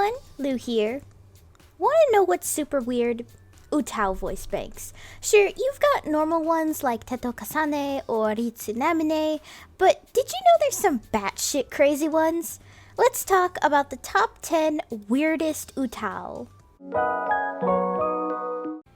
everyone, Lu here. Want to know what's super weird? Utau voice banks. Sure, you've got normal ones like Teto Kasane or Ritsunamine, but did you know there's some batshit crazy ones? Let's talk about the top 10 weirdest utau.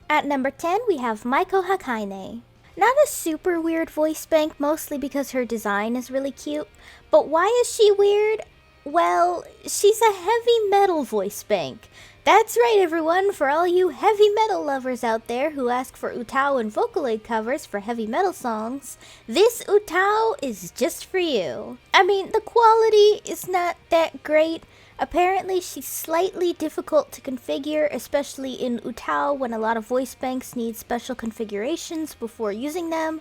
At number 10, we have Maiko Hakaine. Not a super weird voice bank, mostly because her design is really cute. But why is she weird? Well, she's a heavy metal voice bank. That's right, everyone, for all you heavy metal lovers out there who ask for utau and Vocaloid covers for heavy metal songs, this utau is just for you. I mean, the quality is not that great. Apparently, she's slightly difficult to configure, especially in utau when a lot of voice banks need special configurations before using them.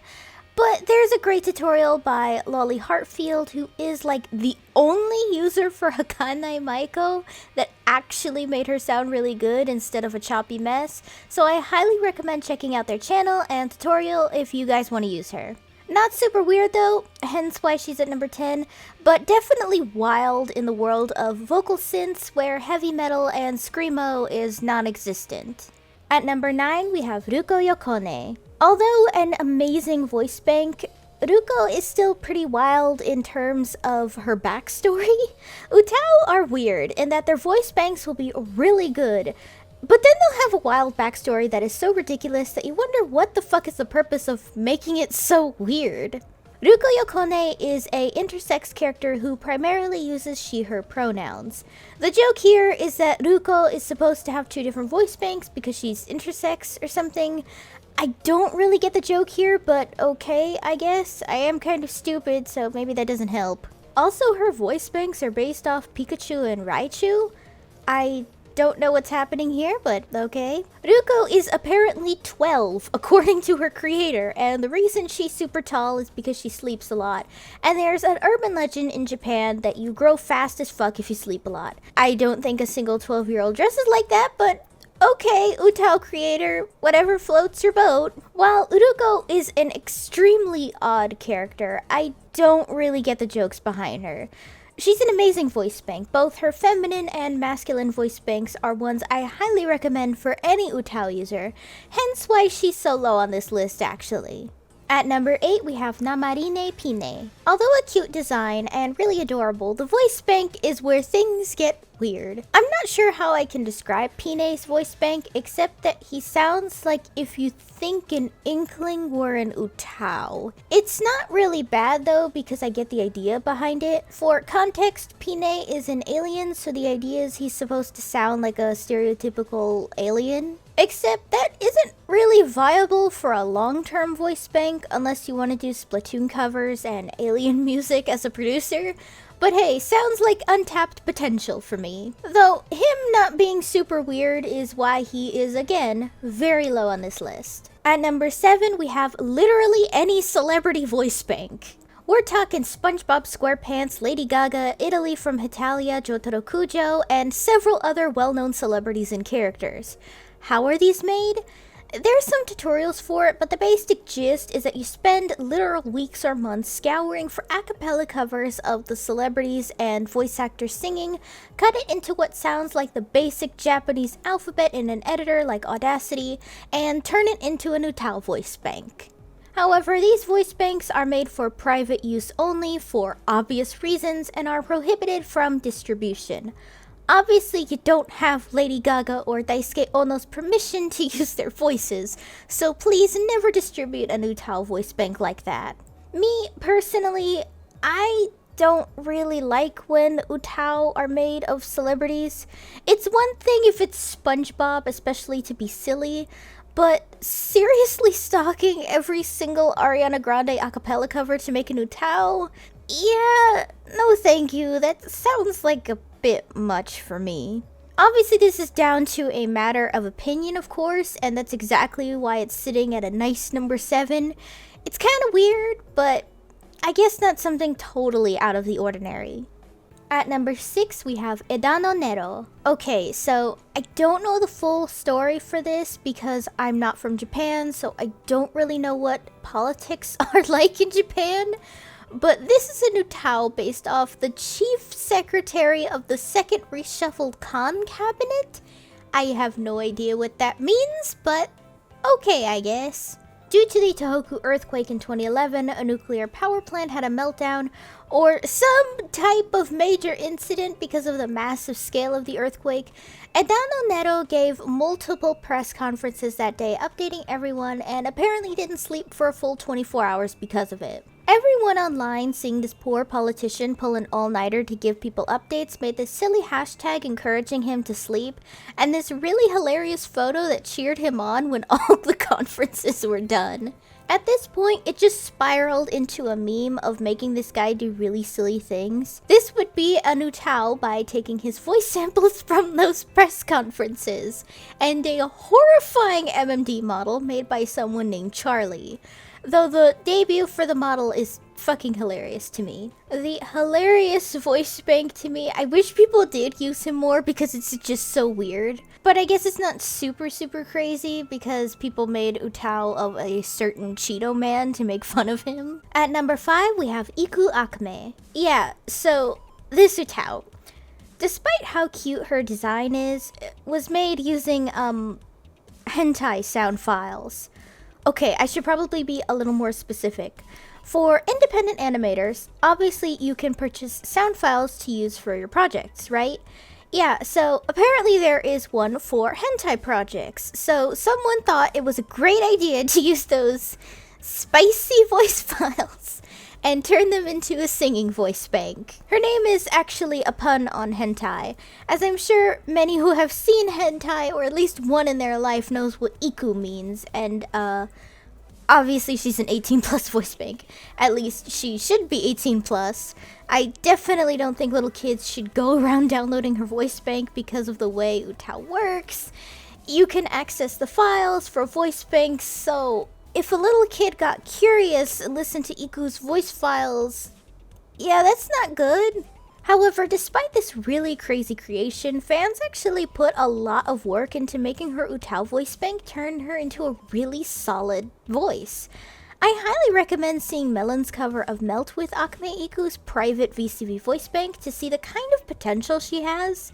But there's a great tutorial by Lolly Hartfield, who is like the only user for Hakane Maiko that actually made her sound really good instead of a choppy mess. So I highly recommend checking out their channel and tutorial if you guys want to use her. Not super weird though, hence why she's at number 10, but definitely wild in the world of vocal synths where heavy metal and screamo is non-existent. At number 9, we have Ruko Yokone. Although an amazing voice bank, Ruko is still pretty wild in terms of her backstory. Utau are weird in that their voice banks will be really good, but then they'll have a wild backstory that is so ridiculous that you wonder what the fuck is the purpose of making it so weird. Ruko Yokone is a intersex character who primarily uses she/her pronouns. The joke here is that Ruko is supposed to have two different voice banks because she's intersex or something. I don't really get the joke here, but okay, I guess. I am kind of stupid, so maybe that doesn't help. Also, her voice banks are based off Pikachu and Raichu. I don't know what's happening here, but okay. Ruko is apparently 12, according to her creator, and the reason she's super tall is because she sleeps a lot. And there's an urban legend in Japan that you grow fast as fuck if you sleep a lot. I don't think a single 12-year-old dresses like that, but okay, utau creator, whatever floats your boat. While Ruko is an extremely odd character, I don't really get the jokes behind her. She's an amazing voice bank. Both her feminine and masculine voice banks are ones I highly recommend for any utau user, hence why she's so low on this list actually. At number 8, we have Namarine Pine. Although a cute design and really adorable, the voice bank is where things get weird. I'm not sure how I can describe Pine's voice bank, except that he sounds like if you think an inkling were an utau. It's not really bad though, because I get the idea behind it. For context, Pine is an alien, so the idea is he's supposed to sound like a stereotypical alien. Except that isn't really viable for a long-term voice bank unless you want to do Splatoon covers and alien music as a producer. But hey, sounds like untapped potential for me. Though him not being super weird is why he is, again, very low on this list. At number 7, we have literally any celebrity voice bank. We're talking SpongeBob SquarePants, Lady Gaga, Italy from Hitalia, Jotaro Kujo, and several other well-known celebrities and characters. How are these made? There's some tutorials for it, but the basic gist is that you spend literal weeks or months scouring for a cappella covers of the celebrities and voice actors singing, cut it into what sounds like the basic Japanese alphabet in an editor like Audacity, and turn it into an utau voice bank. However, these voice banks are made for private use only for obvious reasons and are prohibited from distribution. Obviously, you don't have Lady Gaga or Daisuke Ono's permission to use their voices, so please never distribute an utau voice bank like that. Me, personally, I don't really like when utau are made of celebrities. It's one thing if it's SpongeBob, especially to be silly, but seriously stalking every single Ariana Grande a cappella cover to make an utau? Yeah, no thank you, that sounds like a bit much for me. Obviously this is down to a matter of opinion, of course, and that's exactly why it's sitting at a nice number 7. It's kind of weird, but I guess not something totally out of the ordinary. At number 6, we have Edano Nero. Okay, so I don't know the full story for this because I'm not from Japan, so I don't really know what politics are like in Japan. But this is a utau based off the chief secretary of the second reshuffled Khan cabinet. I have no idea what that means, but okay, I guess. Due to the Tohoku earthquake in 2011, a nuclear power plant had a meltdown, or some type of major incident because of the massive scale of the earthquake. Edano Nero gave multiple press conferences that day, updating everyone, and apparently didn't sleep for a full 24 hours because of it. Everyone online seeing this poor politician pull an all-nighter to give people updates made this silly hashtag encouraging him to sleep, and this really hilarious photo that cheered him on when all the conferences were done. At this point, it just spiraled into a meme of making this guy do really silly things. This would be a utau by taking his voice samples from those press conferences, and a horrifying MMD model made by someone named Charlie. Though the debut for the model is fucking hilarious to me. The hilarious voice bank to me, I wish people did use him more because it's just so weird. But I guess it's not super crazy because people made utau of a certain Cheeto man to make fun of him. At number 5, we have Iku Akame. Yeah, so this utau, despite how cute her design is, was made using hentai sound files. Okay, I should probably be a little more specific. For independent animators, obviously you can purchase sound files to use for your projects, right? Yeah, so apparently there is one for hentai projects. So someone thought it was a great idea to use those spicy voice files and turn them into a singing voice bank. Her name is actually a pun on hentai, as I'm sure many who have seen hentai or at least one in their life knows what iku means, and obviously she's an 18 plus voice bank. At least she should be 18 plus. I definitely don't think little kids should go around downloading her voice bank because of the way utau works. You can access the files for voice banks, so if a little kid got curious and listened to Iku's voice files, yeah, that's not good. However, despite this really crazy creation, fans actually put a lot of work into making her utau voice bank turn her into a really solid voice. I highly recommend seeing Melon's cover of Melt with Akame Iku's private VCV voice bank to see the kind of potential she has.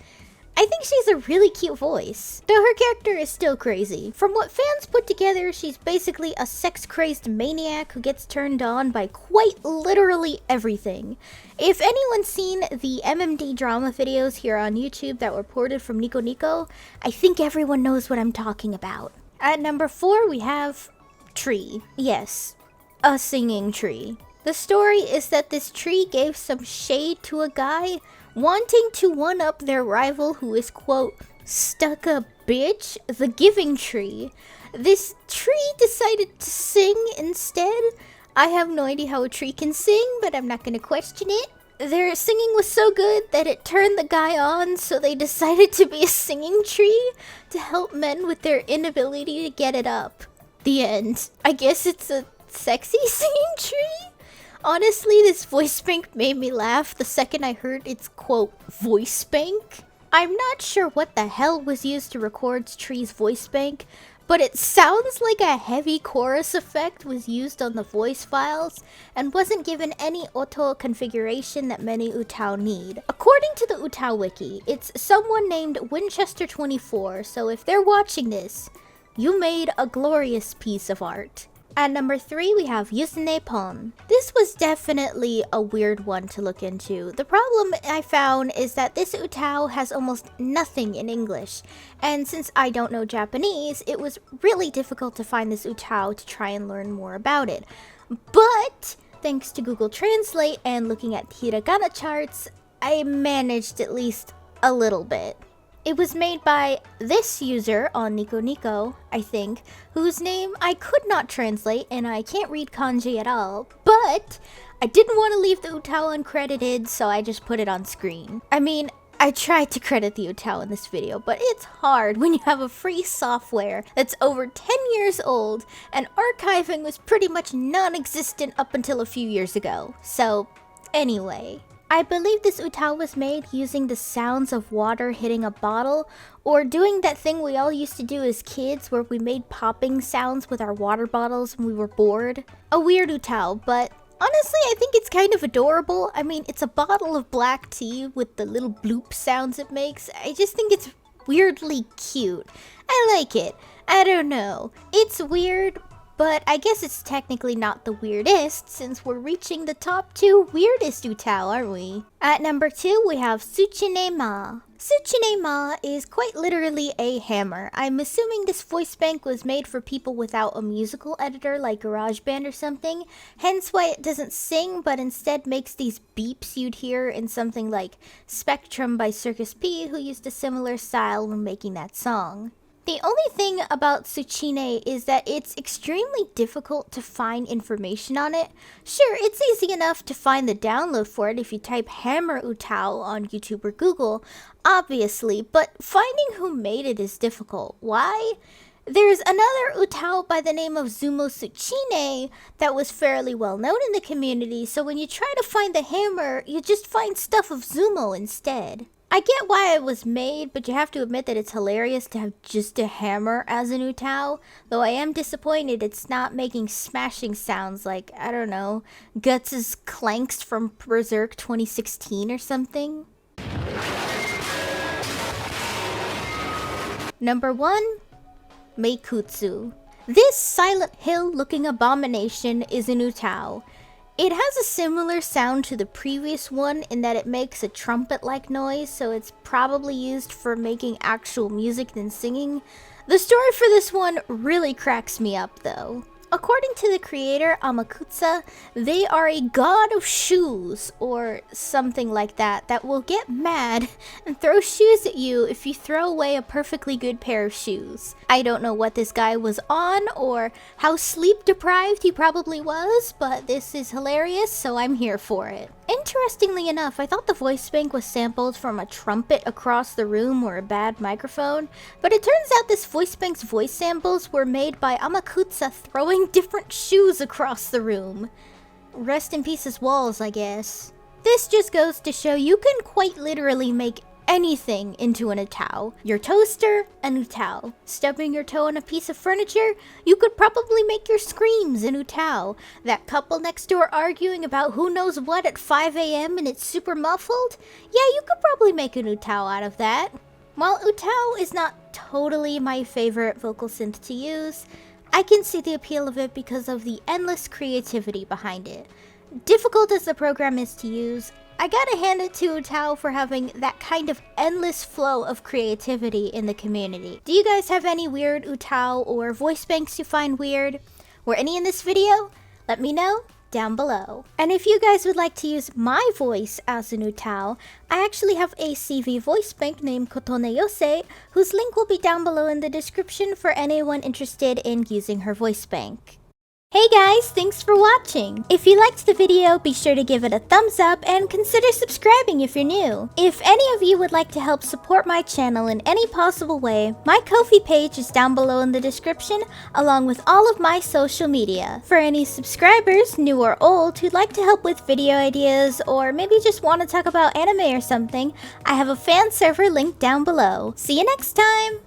I think she's a really cute voice, though her character is still crazy. From what fans put together, she's basically a sex-crazed maniac who gets turned on by quite literally everything. If anyone's seen the MMD drama videos here on YouTube that were ported from Nico Nico, I think everyone knows what I'm talking about. At number 4, we have Tree. Yes, a singing tree. The story is that this tree gave some shade to a guy wanting to one-up their rival who is, quote, stuck a bitch, the giving tree. This tree decided to sing instead. I have no idea how a tree can sing, but I'm not gonna question it. Their singing was so good that it turned the guy on, so they decided to be a singing tree to help men with their inability to get it up. The end. I guess it's a sexy singing tree? Honestly, this voice bank made me laugh the second I heard its, quote, voice bank. I'm not sure what the hell was used to record Tree's voice bank, but it sounds like a heavy chorus effect was used on the voice files and wasn't given any auto configuration that many utau need. According to the utau wiki, it's someone named Winchester24, so if they're watching this, you made a glorious piece of art. At number 3, we have Yusun Pon. This was definitely a weird one to look into. The problem I found is that this utau has almost nothing in English, and since I don't know Japanese, it was really difficult to find this utau to try and learn more about it. But thanks to Google Translate and looking at hiragana charts, I managed at least a little bit. It was made by this user on Nico Nico, I think, whose name I could not translate and I can't read kanji at all, but I didn't want to leave the utau uncredited, so I just put it on screen. I mean, I tried to credit the utau in this video, but it's hard when you have a free software that's over 10 years old and archiving was pretty much non-existent up until a few years ago. So, anyway. I believe this utau was made using the sounds of water hitting a bottle, or doing that thing we all used to do as kids where we made popping sounds with our water bottles when we were bored. A weird utau, but Honestly, I think it's kind of adorable. I mean, it's a bottle of black tea with the little bloop sounds it makes. I just think it's weirdly cute. I like it. I don't know. It's weird, but I guess it's technically not the weirdest since we're reaching the top 2 weirdest utau, aren't we? At number 2, we have Tsuchinema. Tsuchinema is quite literally a hammer. I'm assuming this voice bank was made for people without a musical editor like GarageBand or something, hence why it doesn't sing but instead makes these beeps you'd hear in something like Spectrum by Circus P, who used a similar style when making that song. The only thing about Tsuchine is that it's extremely difficult to find information on it. Sure, it's easy enough to find the download for it if you type Hammer Utau on YouTube or Google, obviously, but finding who made it is difficult. Why? There's another Utau by the name of Zumo Tsuchine that was fairly well known in the community, so when you try to find the hammer, you just find stuff of Zumo instead. I get why it was made, but you have to admit that it's hilarious to have just a hammer as an utau, though I am disappointed it's not making smashing sounds like, I don't know, Guts' clanks from Berserk 2016 or something. Number 1, Meikutsu. This Silent Hill looking abomination is an utau. It has a similar sound to the previous one in that it makes a trumpet-like noise, so it's probably used for making actual music than singing. The story for this one really cracks me up though. According to the creator, Amakutsa, they are a god of shoes, or something like that, that will get mad and throw shoes at you if you throw away a perfectly good pair of shoes. I don't know what this guy was on, or how sleep deprived he probably was, but this is hilarious, so I'm here for it. Interestingly enough, I thought the voice bank was sampled from a trumpet across the room or a bad microphone, but it turns out this voice bank's voice samples were made by Amakutsa throwing different shoes across the room. Rest in peace his walls, I guess. This just goes to show you can quite literally make anything into an utau. Your toaster, an utau. Stubbing your toe on a piece of furniture, you could probably make your screams an utau. That couple next door arguing about who knows what at 5 a.m. and it's super muffled? Yeah, you could probably make an utau out of that. While utau is not totally my favorite vocal synth to use, I can see the appeal of it because of the endless creativity behind it. Difficult as the program is to use, I gotta hand it to Utau for having that kind of endless flow of creativity in the community. Do you guys have any weird Utau or voice banks you find weird? Were any in this video? Let me know down below. And if you guys would like to use my voice as an Utau, I actually have a CV voice bank named Kotone Yose, whose link will be down below in the description for anyone interested in using her voice bank. Hey guys, thanks for watching! If you liked the video, be sure to give it a thumbs up and consider subscribing if you're new. If any of you would like to help support my channel in any possible way, my Ko-fi page is down below in the description, along with all of my social media. For any subscribers, new or old, who'd like to help with video ideas, or maybe just want to talk about anime or something, I have a fan server link down below. See you next time!